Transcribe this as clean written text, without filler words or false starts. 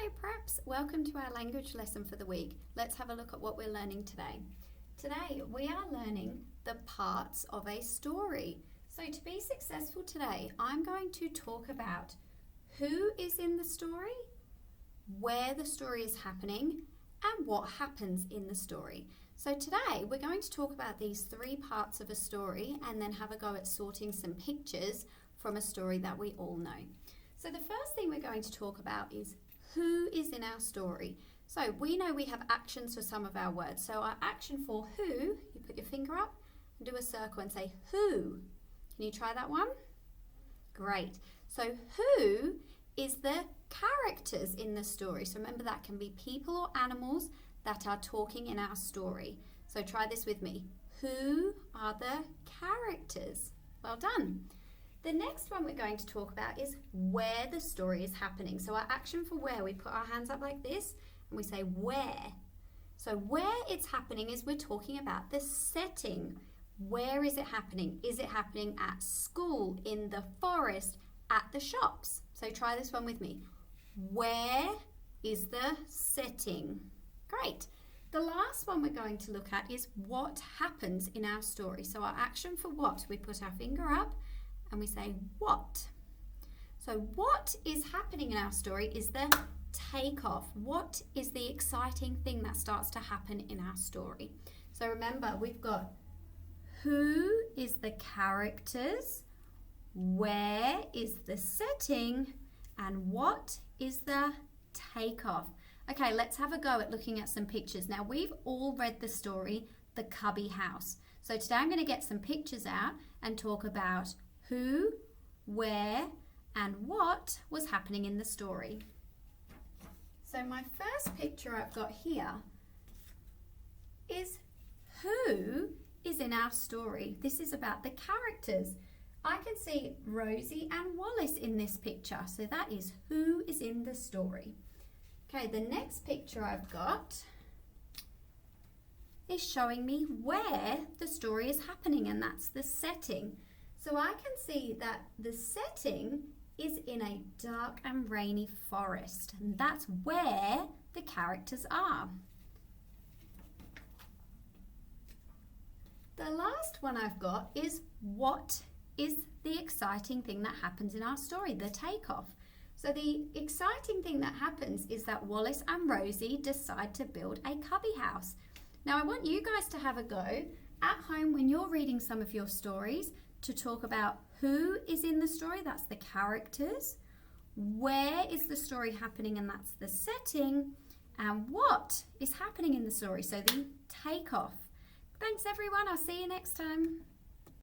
Hello preps, welcome to our language lesson for the week. Let's have a look at what we're learning today. Today we are learning the parts of a story. So to be successful today, I'm going to talk about who is in the story, where the story is happening, and what happens in the story. So today we're going to talk about these three parts of a story and then have a go at sorting some pictures from a story that we all know. So the first thing we're going to talk about is who is in our story. So we know we have actions for some of our words. So our action for who, you put your finger up and do a circle and say who. Can you try that one? Great. So who is the characters in the story. So remember that can be people or animals that are talking in our story. So try this with me. Who are the characters? Well done. The next one we're going to talk about is where the story is happening. So our action for where, we put our hands up like this and we say where. So where it's happening is we're talking about the setting. Where is it happening? Is it happening at school, in the forest, at the shops? So try this one with me. Where is the setting? Great. The last one we're going to look at is what happens in our story. So our action for what, we put our finger up and we say what. So what is happening in our story is the takeoff. What is the exciting thing that starts to happen in our story? So remember, we've got who is the characters, where is the setting, and what is the takeoff. Okay, let's have a go at looking at some pictures. Now, we've all read the story, The Cubby House. So today I'm going to get some pictures out and talk about who, where, and what was happening in the story. So my first picture I've got here is who is in our story. This is about the characters. I can see Rosie and Wallace in this picture. So that is who is in the story. Okay, the next picture I've got is showing me where the story is happening, and that's the setting. So I can see that the setting is in a dark and rainy forest, and that's where the characters are. The last one I've got is what is the exciting thing that happens in our story, the takeoff. So the exciting thing that happens is that Wallace and Rosie decide to build a cubby house. Now I want you guys to have a go at home when you're reading some of your stories to talk about who is in the story, that's the characters, where is the story happening, and that's the setting, and what is happening in the story, so the takeoff. Thanks everyone, I'll see you next time.